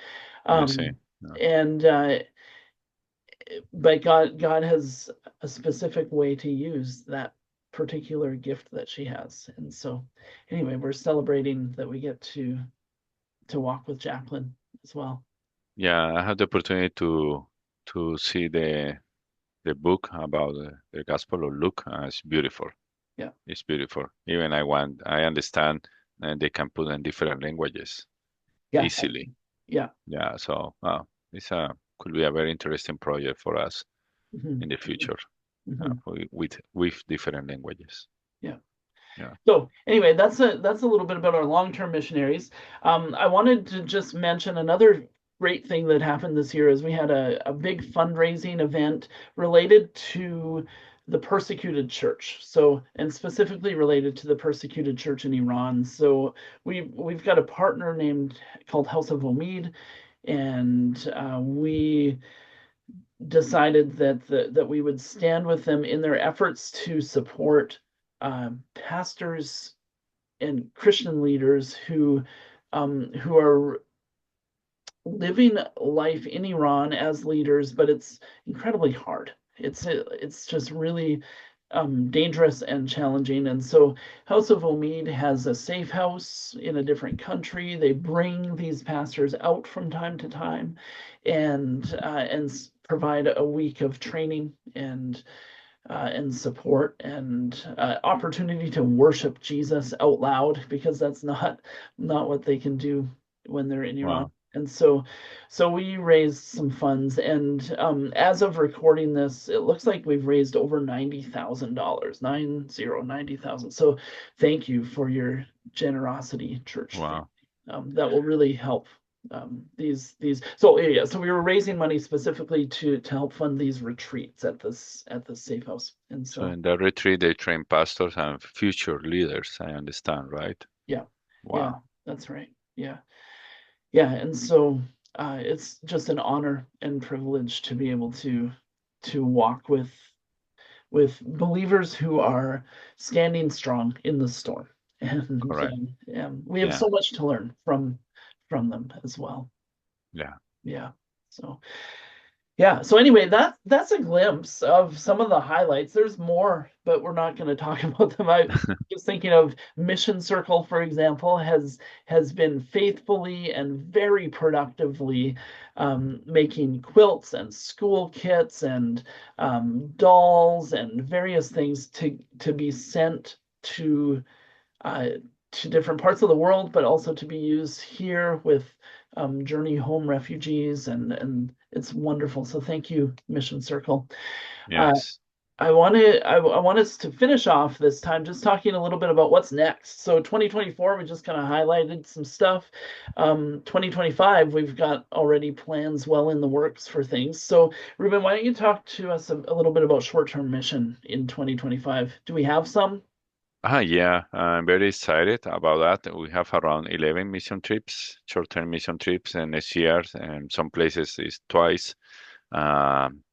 I see. Um, Yeah. and but God has a specific way to use that particular gift that she has. And so anyway, we're celebrating that we get to walk with Jacqueline as well. Yeah, I had the opportunity to see the book about the Gospel of Luke. It's beautiful. Yeah. It's beautiful. Even I understand, and they can put in different languages Yeah. easily. Yeah. Yeah, so it's a could be a very interesting project for us Hmm. in the future Hmm. with different languages. Yeah. Yeah, So anyway, that's a little bit about our long-term missionaries. I wanted to just mention another great thing that happened this year is we had a big fundraising event related to the persecuted church. So, and specifically related to the persecuted church in Iran. So we've got a partner called House of Omid, and we decided that we would stand with them in their efforts to support pastors and Christian leaders who are living life in Iran as leaders, but it's incredibly hard. It's just really dangerous and challenging. And so House of Omid has a safe house in a different country. They bring these pastors out from time to time, and provide a week of training and support and opportunity to worship Jesus out loud, because that's not what they can do when they're in wow. Iran. And so we raised some funds, and as of recording this, it looks like we've raised over $90,000, 90,000. So thank you for your generosity, church family. Wow. That will really help these. So yeah, so we were raising money specifically to help fund these retreats at this safe house, and So so in the retreat, they train pastors and future leaders, I understand, right? yeah, yeah, Wow. that's right. Yeah. Yeah, and so it's just an honor and privilege to be able to walk with believers who are standing strong in the storm, and Correct. we have Yeah. so much to learn from them as well. Yeah. Yeah, so yeah. So anyway, that's a glimpse of some of the highlights. There's more, but we're not going to talk about them. I was thinking of Mission Circle, for example, has been faithfully and very productively making quilts and school kits and dolls and various things to be sent uh, to different parts of the world, but also to be used here with Journey Home refugees, and it's wonderful. So thank you, Mission Circle. Uh, Yes. I want us to finish off this time just talking a little bit about what's next. So 2024, we just kind of highlighted some stuff. 2025, we've got already plans well in the works for things. So Ruben, why don't you talk to us a little bit about short-term mission in 2025? Do we have some? Yeah, I'm very excited about that. We have around 11 mission trips, short-term mission trips, and next year, and some places is twice. Um,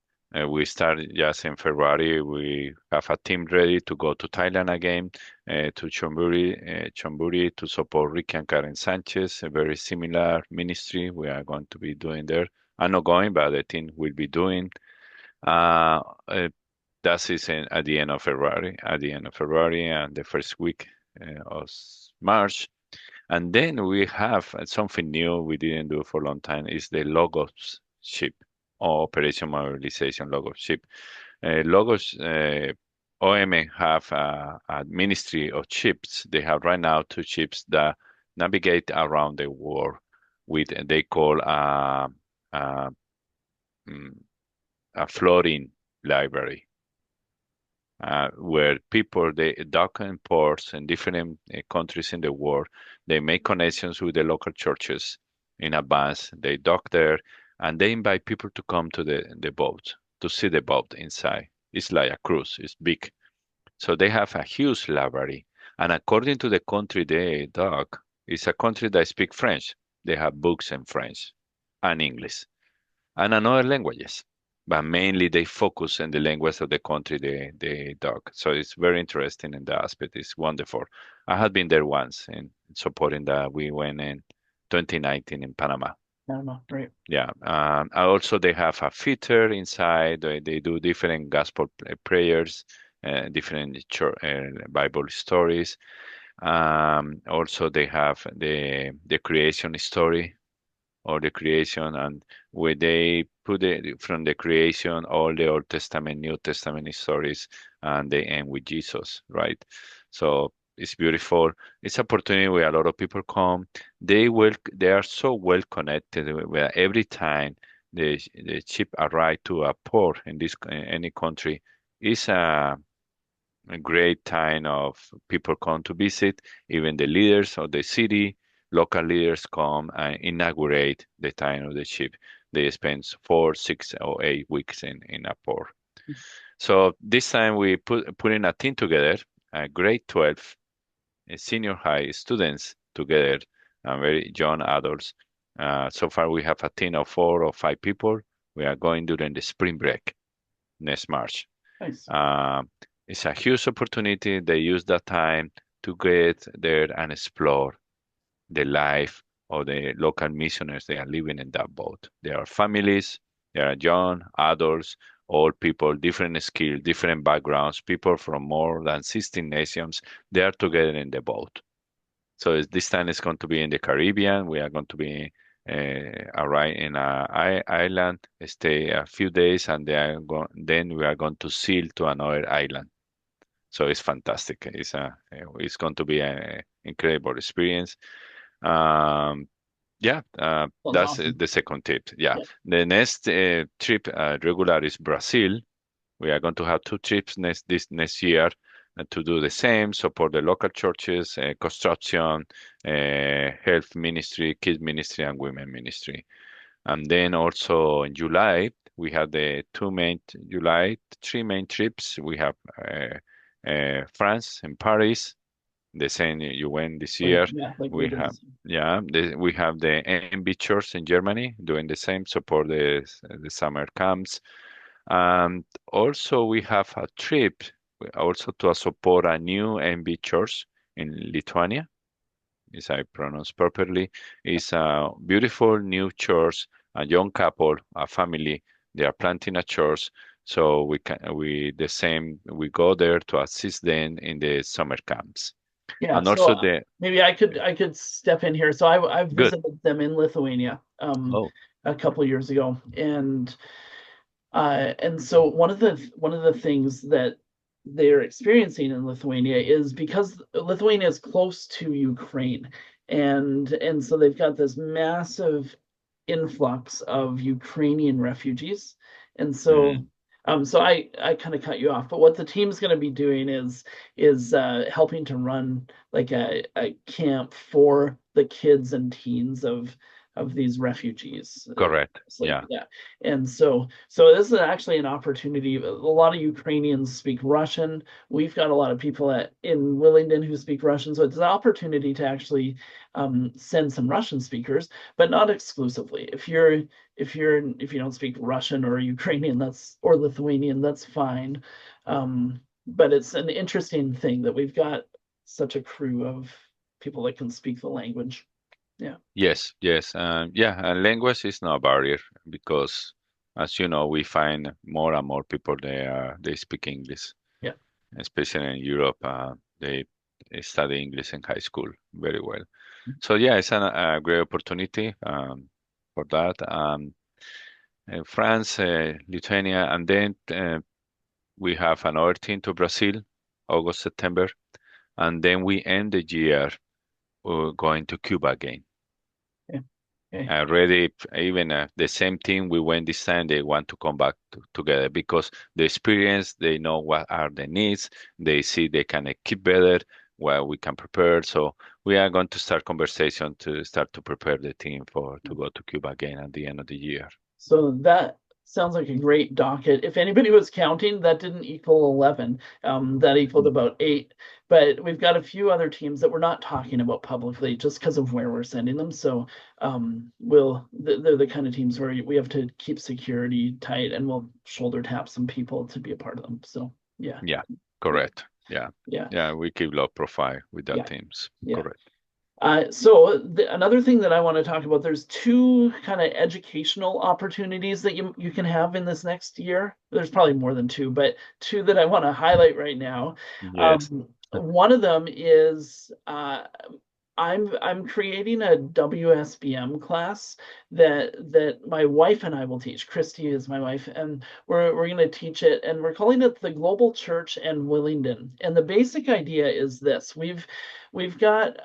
we start just in February. We have a team ready to go to Thailand again, to Chonburi to support Ricky and Karen Sanchez, a very similar ministry we are going to be doing there. I'm not going, but the team will be doing. Uh, uh, that is at the end of February, and the first week of March. And then we have something new we didn't do for a long time is the Logos ship or Operation Mobilization Logos ship. Logos OM have a ministry of ships. They have right now two ships that navigate around the world with they call uh, mm, a floating library where people they dock in ports in different countries in the world. They make connections with the local churches in advance. They dock there, and they invite people to come to the boat to see the boat inside. It's like a cruise. It's big, so they have a huge library. And according to the country they dock, it's a country that speak French. They have books in French and English and another languages. But mainly they focus on the language of the country they talk. So it's very interesting in that aspect. It's wonderful. I had been there once and supporting that. We went in 2019 in Panama. I don't know. Right. Yeah. Also, they have a theater inside. They do different gospel prayers, different Bible stories. Also, they have the creation story or the creation and where they put it from the creation all the Old Testament, New Testament stories and they end with Jesus, right? So it's beautiful. It's opportunity where a lot of people come. They are so well connected where every time the ship arrive to a port in this in any country is a great time of people come to visit, even the leaders of the city, local leaders come and inaugurate the time of the ship. They spend 4, 6, or 8 weeks in a port. So this time we putting a team together, grade 12, senior high students together, very young adults. So far we have a team of 4 or 5 people. We are going during the spring break next March. Nice. Uh, it's a huge opportunity. They use that time to get there and explore the life of the local missionaries they are living in that boat. There are families, there are young, adults, old people, different skills, different backgrounds, people from more than 16 nations. They are together in the boat. So this time it's going to be in the Caribbean. We are going to be arrive in a island, stay a few days, and then we are going to sail to another island. So it's fantastic. It's going to be an incredible experience. Um, Yeah, That's that's awesome. the second tip. Yeah, Yeah. the next trip regular is Brazil. We are going to have two trips next year to do the same, support the local churches, construction, health ministry, kids ministry, and women ministry. And then also in July, we have three main trips. We have France and Paris, the same you went this year. Like we We did have this. yeah, we have the MB Church in Germany doing the same, support the summer camps. And also we have a trip also to support a new MB Church in Lithuania, if I pronounce properly. It's a beautiful new church, a young couple, a family. They are planting a church, so we go there to assist them in the summer camps. Yeah, And so also the maybe I could step in here. So I've good. visited them in Lithuania Oh, a couple of years ago, and so one of the things that they're experiencing in Lithuania is because Lithuania is close to Ukraine, and so they've got this massive influx of Ukrainian refugees. And so mm, so I kind of cut you off, but what the team's going to be doing is helping to run like a camp for the kids and teens of these refugees. correct. It's like, Yeah. yeah. And so this is actually an opportunity. A lot of Ukrainians speak Russian. We've got a lot of people in Willingdon who speak Russian. So it's an opportunity to actually send some Russian speakers, but not exclusively. If you don't speak Russian or Ukrainian, that's or Lithuanian, that's fine. But it's an interesting thing that we've got such a crew of people that can speak the language. Yeah, Yes, yes. Yeah, and language is not a barrier because, as you know, we find more and more people they speak English, yeah. especially in Europe. They study English in high school very well. So yeah, it's a great opportunity for that. France, Lithuania, and then we have another team to Brazil, August, September, and then we end the year going to Cuba again. Okay. Okay. Already, even the same team we went this time, they want to come back together because the experience, they know what are the needs, they see they can keep better, what we can prepare. So we are going to start conversation to start to prepare the team for to go to Cuba again at the end of the year. So that sounds like a great docket. If anybody was counting, that didn't equal 11. That equaled about 8. But we've got a few other teams that we're not talking about publicly just because of where we're sending them. So they're the kind of teams where we have to keep security tight and we'll shoulder tap some people to be a part of them. So yeah, Yeah, yeah, correct. Yeah, yeah, yeah, we keep low profile with that yeah, teams. yeah. Correct. Another thing that I want to talk about, there's two kind of educational opportunities that you can have in this next year. There's probably more than two, but two that I want to highlight right now. Yes. One of them is I'm creating a WSBM class that my wife and I will teach. Christy is my wife, and we're going to teach it, and we're calling it the Global Church and Willingdon. And the basic idea is this: we've got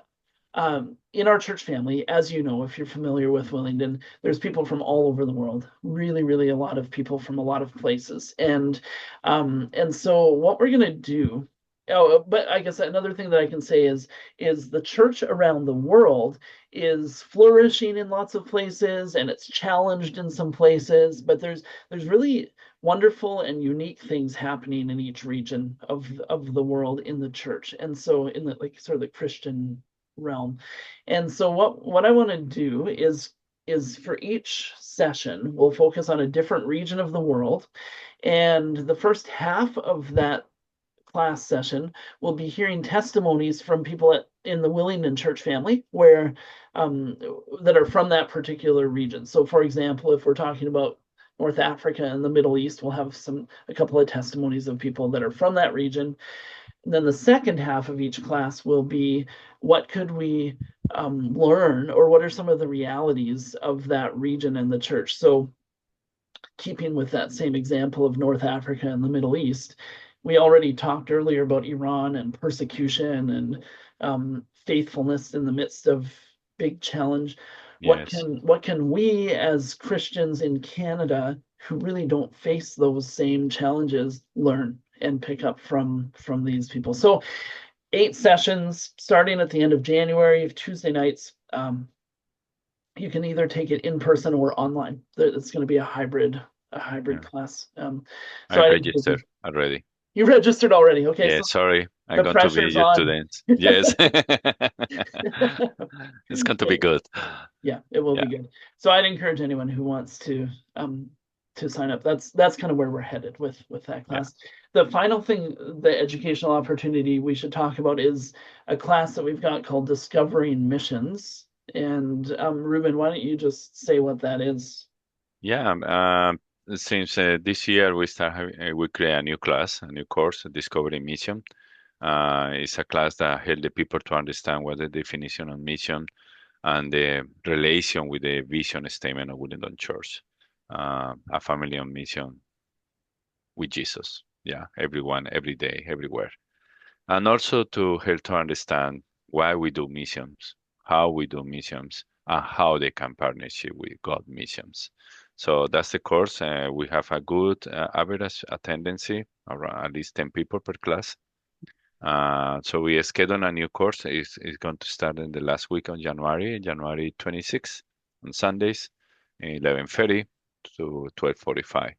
in our church family, as you know, if you're familiar with Willingdon, there's people from all over the world, really, really a lot of people from a lot of places. And so what we're gonna do, oh, but I guess another thing that I can say is the church around the world is flourishing in lots of places and it's challenged in some places, but there's really wonderful and unique things happening in each region of the world in the church. And so in the like sort of the Christian realm. And so what I want to do is for each session, we'll focus on a different region of the world. And the first half of that class session, we'll be hearing testimonies from people in the Willingdon Church family where that are from that particular region. So for example, if we're talking about North Africa and the Middle East, we'll have a couple of testimonies of people that are from that region. And then the second half of each class will be what could we learn or what are some of the realities of that region and the church. So keeping with that same example of North Africa and the Middle East, we already talked earlier about Iran and persecution and faithfulness in the midst of big challenge. Yes. What can we as Christians in Canada who really don't face those same challenges learn and pick up from these people? So 8 sessions starting at the end of January, Tuesday nights. You can either take it in person or online. It's going to be a hybrid Yeah. class. I So I encourage registered you. already. You registered already. Okay, Yeah, so sorry. I'm the going to be pressure's your on. student. Yes. It's going to be good. Yeah, it will be Yeah, good. So I'd encourage anyone who wants to sign up. That's kind of where we're headed with that yeah. class. The final thing, the educational opportunity we should talk about is a class that we've got called Discovering Missions. And Ruben, why don't you just say what that is? Yeah, since this year we create a new class, a new course, Discovery Mission. It's a class that help the people to understand what the definition of mission and the relation with the vision statement of Willingdon Church, a family on mission with Jesus. Yeah, everyone, every day, everywhere. And also to help to understand why we do missions, how we do missions, and how they can partnership with God missions. So that's the course. We have a good average attendance, around at least 10 people per class. So we schedule a new course. It's going to start in the last week of January, January 26th, on Sundays, 11:30 to 12:45.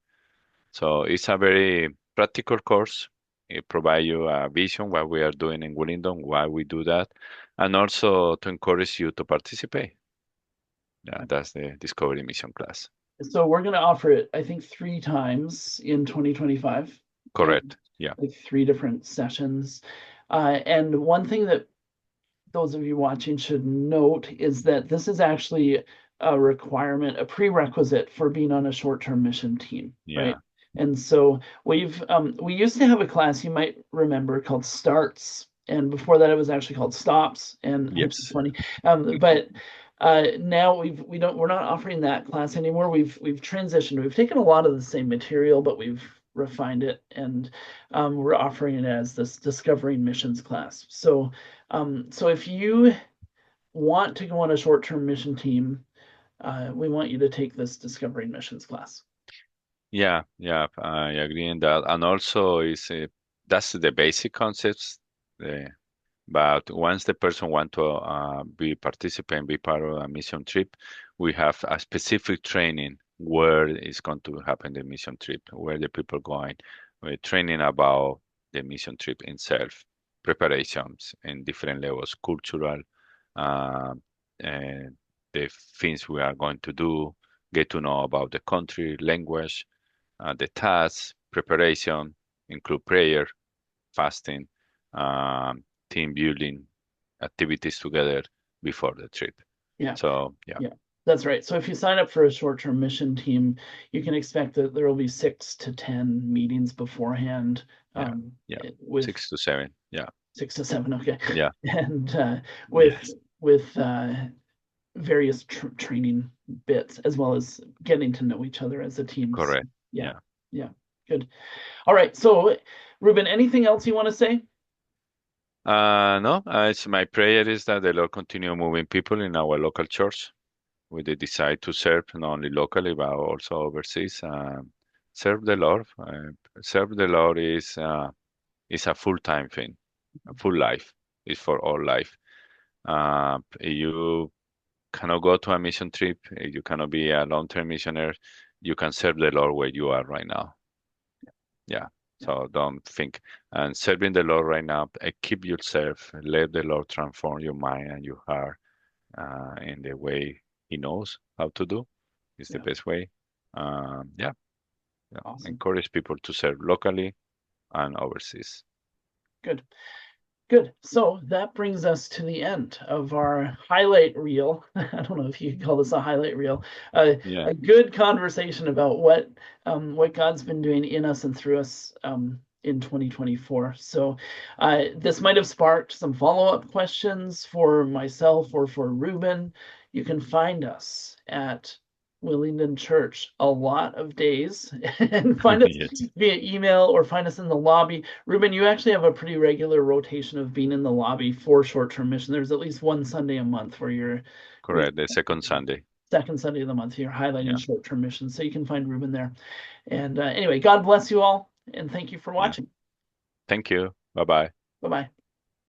So it's a very practical course. It provides you a vision what we are doing in Willingdon, why we do that, and also to encourage you to participate. Yeah, that's the Discovery Mission class. So we're going to offer it, I think, 3 times in 2025, and Correct. Yeah. like 3 different sessions. And one thing that those of you watching should note is that this is actually a requirement, a prerequisite for being on a short-term mission team, right? Yeah. And so we used to have a class you might remember called Starts, and before that it was actually called Stops, and which is Yes. funny. But now we're not offering that class anymore. We've transitioned. We've taken a lot of the same material, but we've refined it, and we're offering it as this Discovering Missions class. So if you want to go on a short-term mission team, we want you to take this Discovering Missions class. Yeah. Yeah. I agree in that. And also, that's the basic concepts. Uh, But once the person want to be participant, be part of a mission trip, we have a specific training where it's going to happen the mission trip, where the people going. We're training about the mission trip itself, preparations in different levels, cultural, uh, and the things we are going to do, get to know about the country, language, the tasks, preparation, include prayer, fasting, um, team building activities together before the trip. Yeah, So yeah, yeah, that's right. So if you sign up for a short-term mission team, you can expect that there will be 6 to 10 meetings beforehand, yeah, yeah, with 6 to 7. Yeah, 6 to 7, okay, yeah, and with yes, with various training bits as well as getting to know each other as a team. So, correct. yeah, Yeah. yeah, good. All right. So, Ruben, anything else you want to say? No, it's my prayer is that the Lord continue moving people in our local church with the desire to serve not only locally but also overseas. Serve the Lord. Serve the Lord is a full-time thing, a full life. Is for all life. You cannot go to a mission trip, you cannot be a long-term missionary, you can serve the Lord where you are right now. Yeah. Yeah, So don't think and serving the Lord right now, keep yourself, let the Lord transform your mind and your heart in the way He knows how to do. Is the yeah, best way. Yeah, yeah. awesome. Encourage people to serve locally and overseas. Good. Good. So that brings us to the end of our highlight reel. I don't know if you could call this a highlight reel. Yeah. A good conversation about what God's been doing in us and through us in 2024. So this might have sparked some follow-up questions for myself or for Ruben. You can find us at Willingdon Church a lot of days and find us Yes, via email or find us in the lobby. Ruben, you actually have a pretty regular rotation of being in the lobby for short-term mission. There's at least one Sunday a month where you're correct. The second Sunday. second Sunday of the month, you're highlighting Yeah, short-term missions. So you can find Ruben there. And anyway, God bless you all and thank you for yeah. watching. Thank you. Bye bye. Bye-bye.